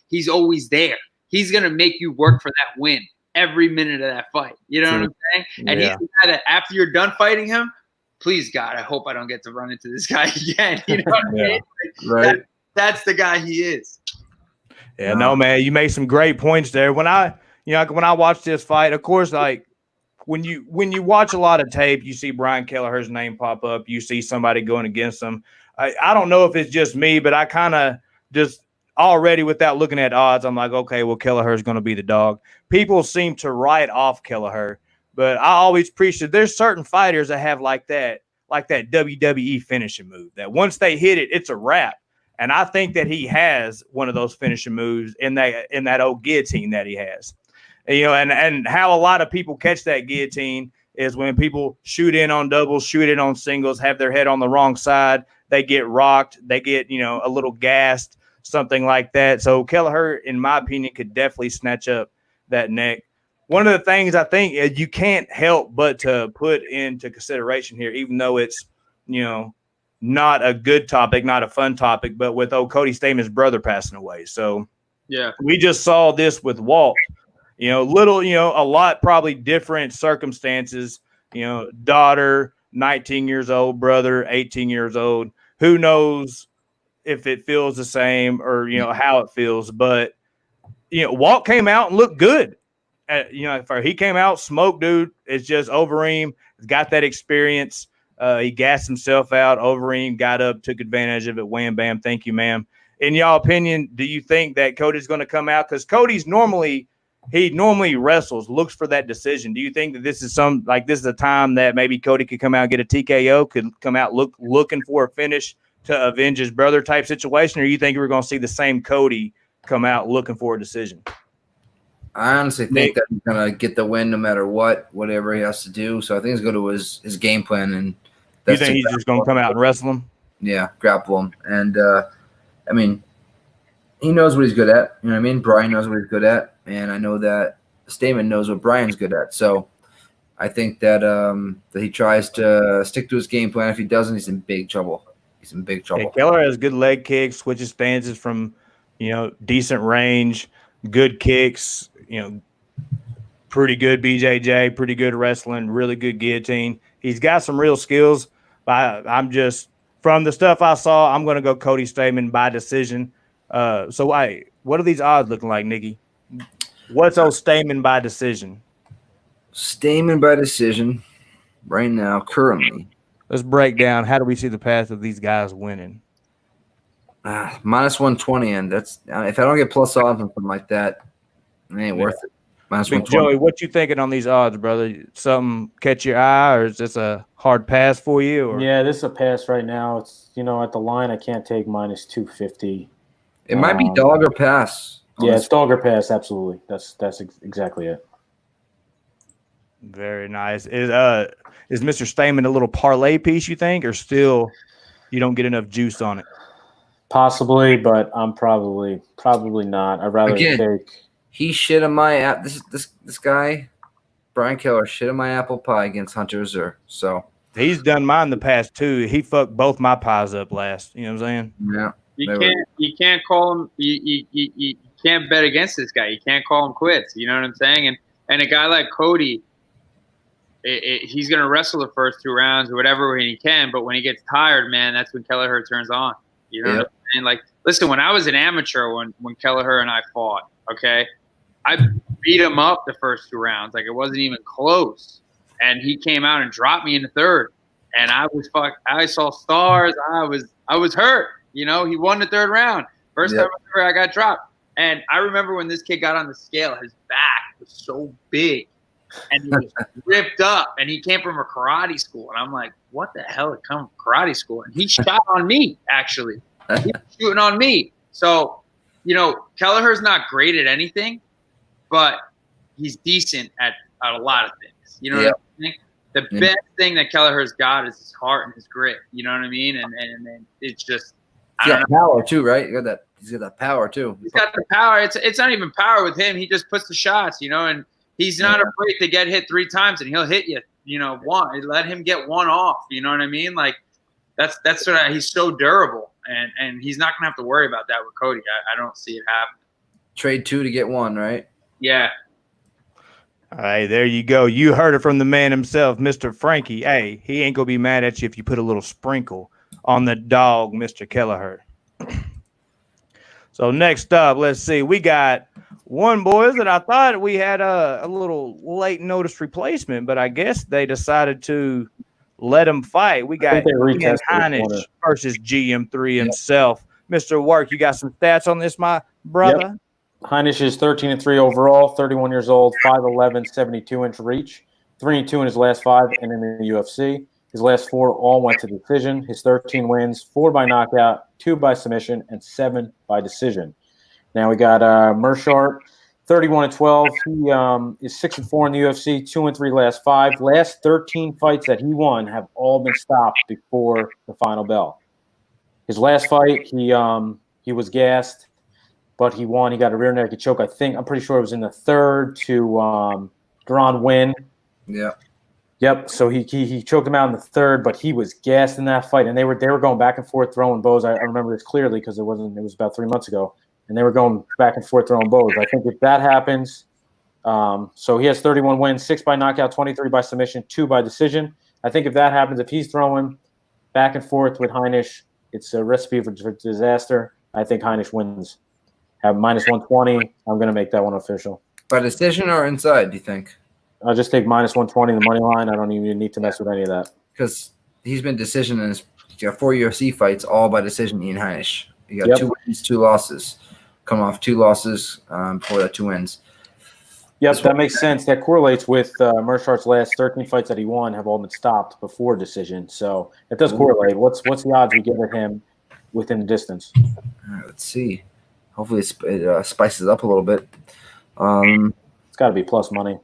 he's always there. He's going to make you work for that win every minute of that fight. You know what I'm saying? And he's the guy that after you're done fighting him, please, God, I hope I don't get to run into this guy again. You know what I mean? Right. That's the guy he is. Yeah, no, man, you made some great points there. When I watched this fight, of course, like when you watch a lot of tape, you see Brian Kelleher's name pop up. You see somebody going against him. I don't know if it's just me, but I kind of just already without looking at odds, I'm like, okay, well, Kelleher's going to be the dog. People seem to write off Kelleher, but I always preach that there's certain fighters that have like that WWE finishing move that once they hit it, it's a wrap. And I think that he has one of those finishing moves in that old guillotine that he has. You know, and how a lot of people catch that guillotine is when people shoot in on doubles, shoot in on singles, have their head on the wrong side. They get rocked. They get, a little gassed, something like that. So Kelleher, in my opinion, could definitely snatch up that neck. One of the things I think is you can't help but to put into consideration here, even though it's, not a good topic, not a fun topic, but with Cody Stamen's brother passing away. So yeah, we just saw this with Walt. A lot probably different circumstances, daughter, 19 years old, brother, 18 years old. Who knows if it feels the same or, how it feels. But, Walt came out and looked good. He came out, smoked, dude. It's just Overeem. He's got that experience. He gassed himself out. Overeem got up, took advantage of it. Wham, bam. Thank you, ma'am. In y'all opinion, do you think that Cody's going to come out? Because Cody's normally wrestles, looks for that decision. Do you think that this is a time that maybe Cody could come out and get a TKO, could come out looking for a finish to avenge his brother type situation? Or you think we're going to see the same Cody come out looking for a decision? I honestly think that he's going to get the win no matter whatever he has to do. So I think he's going to his game plan. And you think he's just going to come out and wrestle him? Yeah, grapple him. And, I mean, he knows what he's good at. You know what I mean? Brian knows what he's good at. And I know that Stamen knows what Brian's good at. So I think that that he tries to stick to his game plan. If he doesn't, he's in big trouble. He's in big trouble. Yeah, Keller has good leg kicks, switches stances from, decent range, good kicks, pretty good BJJ, pretty good wrestling, really good guillotine. He's got some real skills. But I'm just, from the stuff I saw, I'm going to go Cody Stamen by decision. So what are these odds looking like, Nikki? What's old Stamen by decision? Stamen by decision right now, currently. Let's break down. How do we see the path of these guys winning? Minus 120, and that's if I don't get plus odds on something like that, it ain't worth it. Minus Big 120. Joey, what you thinking on these odds, brother? Something catch your eye, or is this a hard pass for you? Or? Yeah, this is a pass right now. It's at the line I can't take minus 250. It might be dog or pass. Yeah, it's dog or pass. Absolutely, that's exactly it. Very nice. Is Mr. Stamen a little parlay piece, you think, or still you don't get enough juice on it? Possibly, but I'm probably not. I'd rather take. He shit on my app. This guy, Brian Keller, shit on my apple pie against Hunter Azure. So he's done mine the past two. He fucked both my pies up last. You know what I'm saying? Yeah. You can't call him. You can't bet against this guy. You can't call him quits. You know what I'm saying? And a guy like Cody, he's gonna wrestle the first 2 rounds or whatever when he can. But when he gets tired, man, that's when Kelleher turns on. You know what I'm saying? Like, listen, when I was an amateur, when Kelleher and I fought, okay, I beat him up the first 2 rounds. Like, it wasn't even close. And he came out and dropped me in the third. And I was I saw stars. I was hurt. He won the 3rd round. First time I got dropped. And I remember when this kid got on the scale, his back was so big. And he was ripped up. And he came from a karate school. And I'm like, what the hell did come from karate school? And he shot on me, actually. He was shooting on me. So, Kelleher's not great at anything, but he's decent at a lot of things. You know what I mean? The best thing that Kelleher's got is his heart and his grit. You know what I mean? And it's just – He's got power too, right? He's got that power too. He's got the power. It's not even power with him. He just puts the shots, and he's not afraid to get hit 3 times, and he'll hit you, one. Let him get one off. You know what I mean? Like, that's what he's so durable, and he's not gonna have to worry about that with Cody. I don't see it happening. Trade 2 to get 1, right? Yeah. All right, there you go. You heard it from the man himself, Mr. Frankie. Hey, he ain't gonna be mad at you if you put a little sprinkle on the dog, Mr. Kelleher. So next up, let's see. We got one, boys, that I thought we had a little late notice replacement, but I guess they decided to let him fight. We got Ian Heinisch versus GM3 himself. Mr. Work, you got some stats on this, my brother? Yep. Heinisch is 13-3 overall, 31 years old, 5'11", 72-inch reach, 3-2 in his last 5 and in the UFC. His last 4 all went to decision. His 13 wins, 4 by knockout, 2 by submission, and 7 by decision. Now we got Mershart, 31-12. He is 6-4 in the UFC, 2-3 last 5. Last 13 fights that he won have all been stopped before the final bell. His last fight, he was gassed, but he won. He got a rear naked choke. I'm pretty sure it was in the 3rd to Duran win. Yeah. Yep. So he choked him out in the 3rd, but he was gassed in that fight, and they were going back and forth throwing bows. I remember this clearly because it was about 3 months ago, and they were going back and forth throwing bows. I think if that happens, so he has 31 wins, 6 by knockout, 23 by submission, 2 by decision. I think if that happens, if he's throwing back and forth with Heinisch, it's a recipe for disaster. I think Heinisch wins. Have minus 120. I'm going to make that one official. By decision or inside, do you think? I'll just take minus 120 the money line. I don't even need to mess with any of that. Because he's been decision in his 4 UFC fights, all by decision, Ian Heinisch. He got 2 wins, 2 losses. Coming off 2 losses before that 2 wins. Yep, that makes sense. That correlates with Mershart's last 13 fights that he won have all been stopped before decision. So it does correlate. What's the odds we give at him within the distance? All right, let's see. Hopefully it spices up a little bit. It's got to be plus money.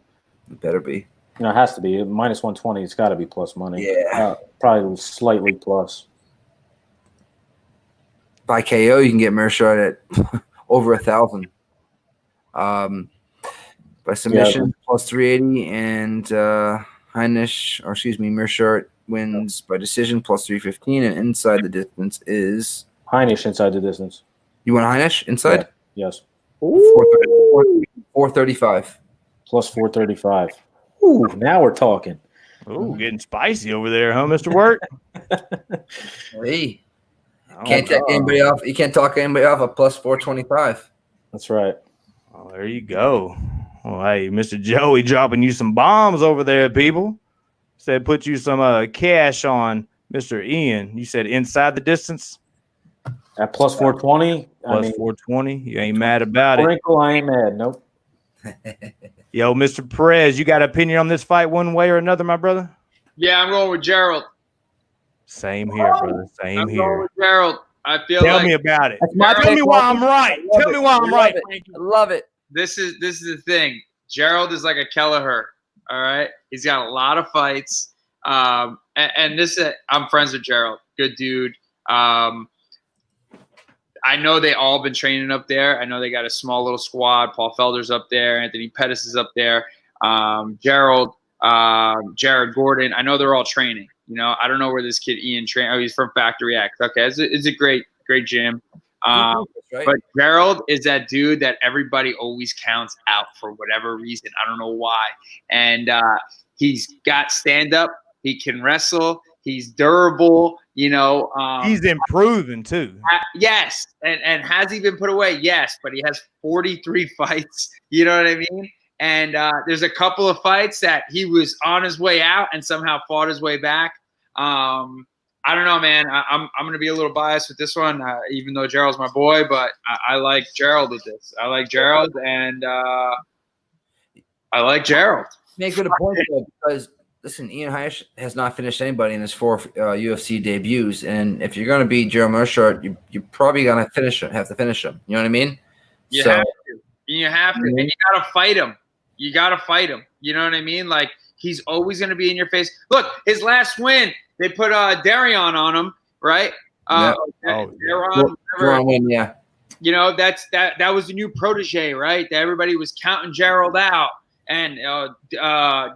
It better be. It has to be. Minus 120, it's got to be plus money. Yeah. Probably slightly plus. by KO, you can get Mearshart at over 1,000. By submission, plus 380, and Mearshart wins by decision, plus 315, and inside the distance is Heinisch inside the distance. You want Heinisch inside? Yeah. Yes. 435. Plus 435. Ooh, now we're talking. Ooh, getting spicy over there, huh, Mr. Work? Hey. Can't take anybody off. You can't talk anybody off a plus 425. That's right. Oh, there you go. Well, hey, Mr. Joey dropping you some bombs over there, people. Said put you some cash on Mr. Ian. You said inside the distance? At plus 420. Plus 420. You ain't mad about it. Wrinkle, I ain't mad. Nope. Yo, Mr. Perez, you got an opinion on this fight one way or another, my brother? Yeah, I'm going with Gerald. Same here, brother. Same here. Going with Gerald. I feel Tell like me about it. my Tell me why I'm right. Tell me why I'm right. I love it. this is the thing. Gerald is like a Kelleher. All right, he's got a lot of fights. And this I'm friends with Gerald. Good dude. I know they all been training up there. I know they got a small little squad. Paul Felder's up there. Anthony Pettis is up there. Gerald, Jared Gordon. I know they're all training. You know, I don't know where this kid Ian trained. Oh, he's from Factory X. Okay, it's a great gym. But Gerald is that dude that everybody always counts out for whatever reason. I don't know why. And he's got stand-up. He can wrestle. He's durable. You know. He's improving, too. Yes. And has he been put away? Yes. But he has 43 fights. You know what I mean? And there's a couple of fights that he was on his way out and somehow fought his way back. I don't know, man. I'm going to be a little biased with this one, even though Gerald's my boy. But I like Gerald with this. I like Gerald, and I like Gerald. Make good a point though, because listen, Ian Heinisch has not finished anybody in his 4 UFC debuts, and if you're going to beat Gerald Mearshart, you're probably going to have to finish him. You know what I mean? You have to. You have to, and you got to fight him. You got to fight him. You know what I mean? Like, he's always going to be in your face. Look, his last win, they put Darion on him, right? Darion, yeah. You know, that was the new protege, right? That everybody was counting Gerald out. And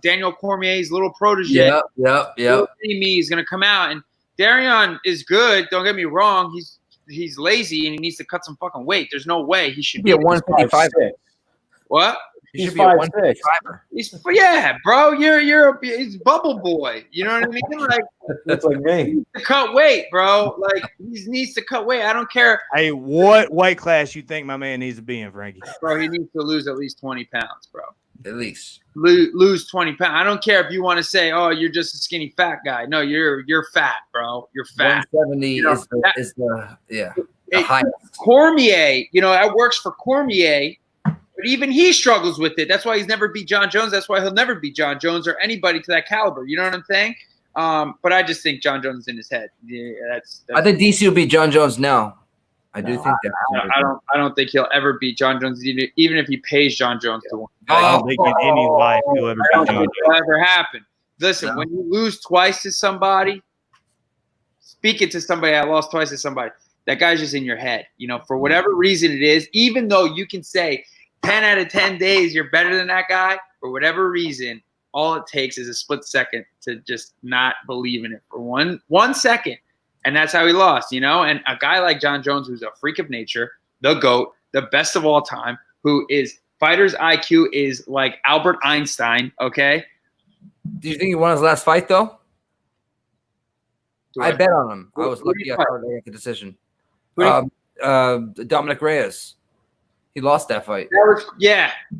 Daniel Cormier's little protege. Yep. Me is going to come out. And Darion is good. Don't get me wrong. He's lazy and he needs to cut some fucking weight. There's no way he should be a 155. What? He should be a 155. Yeah, bro. He's bubble boy. You know what I mean? Like, that's like me. He needs to cut weight, bro. Like, he needs to cut weight. I don't care. Hey, what weight class you think my man needs to be in, Frankie? Bro, he needs to lose at least 20 pounds, bro. At least lose 20 pounds. I don't care if you want to say, "Oh, you're just a skinny fat guy." No, you're fat, bro. You're fat. 170 is the highest. Cormier, you know, that works for Cormier, but even he struggles with it. That's why he's never beat John Jones. That's why he'll never beat John Jones or anybody to that caliber. You know what I'm saying? But I just think John Jones is in his head. Yeah, that's I think DC will beat John Jones now. I do think that. I don't think he'll ever beat John Jones, even if he pays John Jones to win. I don't think in any life he'll ever beat John Jones. It'll ever happen. Listen, when you lose twice to somebody, speaking to somebody, I lost twice to somebody, that guy's just in your head. You know, for whatever reason it is, even though you can say 10 out of 10 days you're better than that guy, for whatever reason, all it takes is a split second to just not believe in it for one second. And that's how he lost, you know? And a guy like John Jones, who's a freak of nature, the GOAT, the best of all time, who is fighter's IQ is like Albert Einstein, okay? Do you think he won his last fight, though? I bet on him. I was lucky I got the decision. Dominic Reyes. He lost that fight. Okay,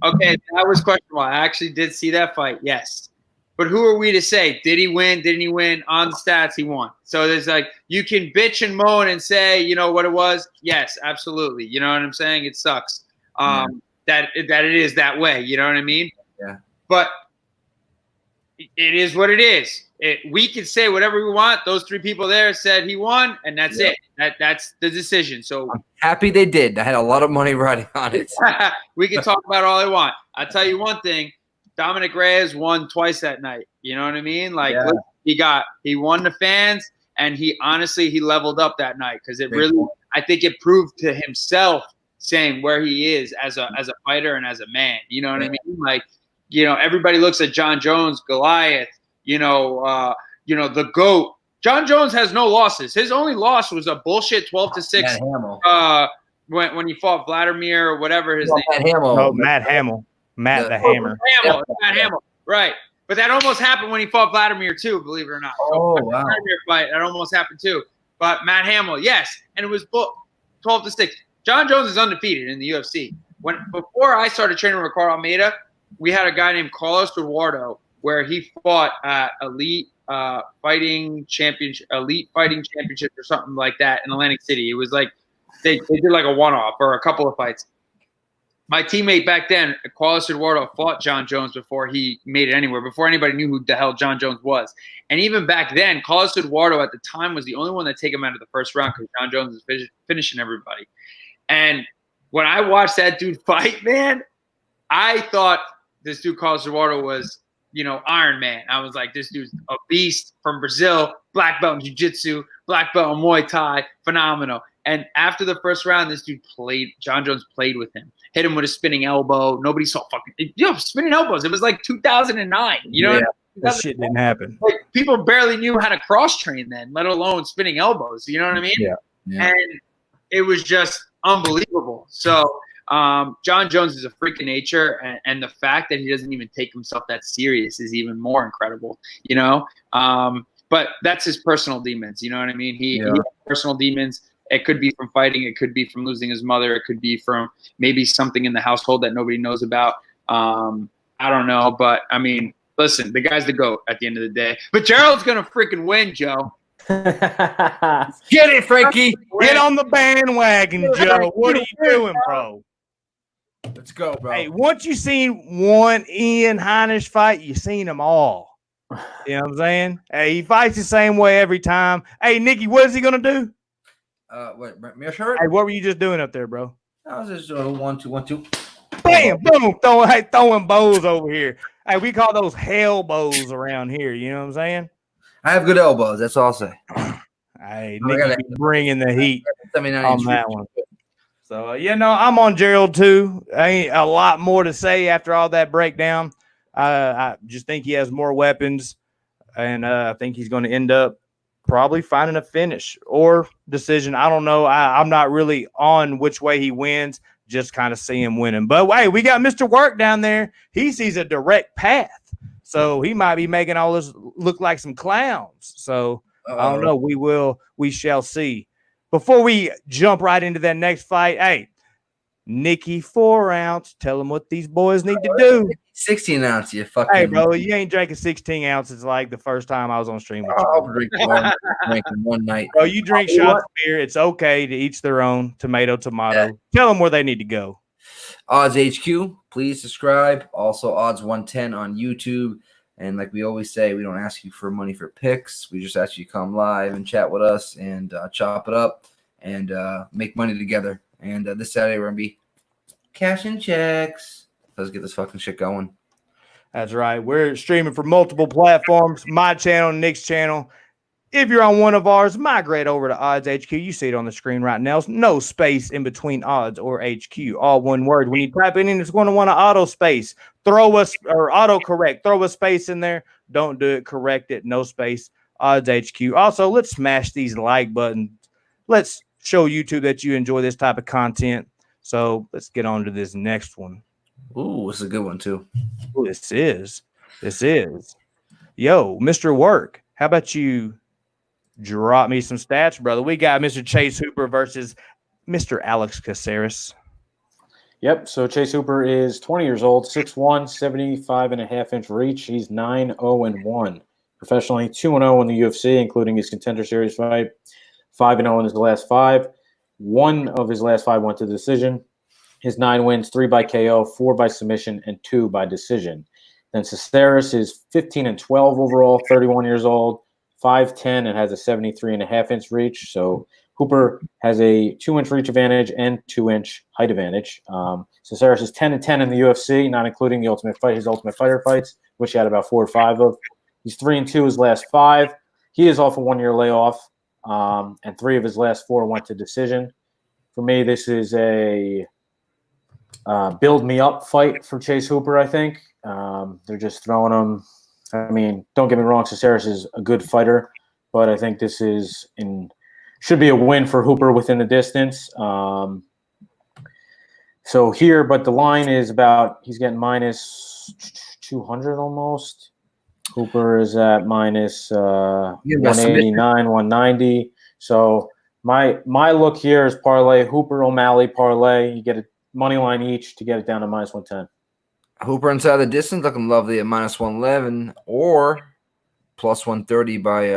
that was questionable. I actually did see that fight, yes. But who are we to say? Did he win? Didn't he win? On the stats, he won. So there's like, you can bitch and moan and say, you know what it was? Yes, absolutely. You know what I'm saying? It sucks that it is that way. You know what I mean? Yeah. But it is what it is. We can say whatever we want. Those 3 people there said he won, and that's it. That's the decision. So I'm happy they did. I had a lot of money riding on it. We can talk about all they want. I'll tell you one thing. Dominic Reyes won twice that night. You know what I mean? Like he won the fans, and he leveled up that night because I think it proved to himself saying where he is as a fighter and as a man. You know what I mean? Like, everybody looks at John Jones, Goliath, the GOAT. John Jones has no losses. His only loss was a bullshit 12-6 when he fought Vladimir or whatever his name. Matt Hamill. Matt the Hammer. Matt Hamill. Right. But that almost happened when he fought Vladimir too, believe it or not. Oh, wow. Vladimir fight, that almost happened too. But Matt Hamill, yes. And it was 12-6. John Jones is undefeated in the UFC. Before I started training with Carl Almeida, we had a guy named Carlos Eduardo where he fought at Elite Fighting Championship or something like that in Atlantic City. It was like they did like a one-off or a couple of fights. My teammate back then, Carlos Eduardo, fought John Jones before he made it anywhere, before anybody knew who the hell John Jones was. And even back then, Carlos Eduardo at the time was the only one that take him out of the first round because John Jones was finishing everybody. And when I watched that dude fight, man, I thought this dude Carlos Eduardo was, Iron Man. I was like, this dude's a beast from Brazil, black belt in jiu-jitsu, black belt in Muay Thai, phenomenal. And after the first round, this dude John Jones played with him, hit him with a spinning elbow. Nobody saw spinning elbows. It was like 2009. That shit didn't happen. Like, people barely knew how to cross train then, let alone spinning elbows. You know what I mean? Yeah. And it was just unbelievable. So John Jones is a freak of nature, and the fact that he doesn't even take himself that serious is even more incredible. But that's his personal demons. You know what I mean? He has personal demons. It could be from fighting. It could be from losing his mother. It could be from maybe something in the household that nobody knows about. I don't know. But, I mean, listen, the guy's the GOAT at the end of the day. But Gerald's going to freaking win, Joe. Get it, Frankie. Get on the bandwagon, Joe. What are you doing, bro? Let's go, bro. Hey, once you seen one Ian Heinisch fight, you seen them all. You know what I'm saying? Hey, he fights the same way every time. Hey, Nikki, what is he going to do? Meerschaert? Hey, what were you just doing up there, bro? I was just doing 1, 2, 1, 2. Bam, boom, throwing bows over here. Hey, we call those hell bows around here. You know what I'm saying? I have good elbows. That's all I'll say. Hey, Nikki bringing the heat on that one. So, I'm on Gerald too. Ain't a lot more to say after all that breakdown. I just think he has more weapons, and I think he's going to end up probably finding a finish or decision. I don't know. I'm not really on which way he wins, just kind of see him winning. But, hey, we got Mr. Work down there. He sees a direct path. So he might be making all this look like some clowns. So I don't know. We shall see. Before we jump right into that next fight, hey, Nikki 4-ounce, tell them what these boys need to do. 16 ounce, you fucking. Hey, bro, you ain't drinking 16 ounces like the first time I was on stream with you. I'll drink one night. Bro, you drink shots of beer. It's okay to each their own. Tomato. Yeah. Tell them where they need to go. Odds HQ, please subscribe. Also, Odds 110 on YouTube. And like we always say, we don't ask you for money for picks. We just ask you to come live and chat with us and chop it up and make money together. And this Saturday, we're going to be cashing checks. Let's get this fucking shit going. That's right. We're streaming for multiple platforms. My channel, Nick's channel. If you're on one of ours, migrate over to Odds HQ. You see it on the screen right now. No space in between Odds or HQ. All one word. When you type it in, it's going to want to auto space. Autocorrect. Throw a space in there. Don't do it. Correct it. No space. Odds HQ. Also, let's smash these like buttons. Let's show YouTube that you enjoy this type of content. So let's get on to this next one. Ooh, this is a good one too. Ooh, this is. Yo, Mr. Work, how about you drop me some stats, brother? We got Mr. Chase Hooper versus Mr. Alex Caceres. Yep, so Chase Hooper is 20 years old, 6'1", 75.5-inch reach. He's 9-0-1. Professionally, 2-0 in the UFC, including his Contender Series fight. 5-0 in his last 5. 1 of his last 5 went to decision. His 9 wins, 3 by KO, 4 by submission, and 2 by decision. Then Caceres is 15-12 overall, 31 years old, 5'10", and has a 73.5-inch reach. So Hooper has a 2-inch reach advantage and 2-inch height advantage. Caceres is 10-10 in the UFC, not including his Ultimate Fighter fights, which he had about 4 or 5 of. He's 3-2 his last 5. He is off a 1-year layoff, and 3 of his last 4 went to decision. For me, this is a build me up fight for Chase Hooper, I think. They're just throwing him. I mean, don't get me wrong, Caceres is a good fighter, but I think this should be a win for Hooper within the distance. So here, but the line is he's getting minus 200 almost. Hooper is at minus 189, 190. So my look here is parlay Hooper O'Malley parlay. You get a money line each to get it down to minus 110. Hooper inside the distance looking lovely at minus 111 or plus 130 by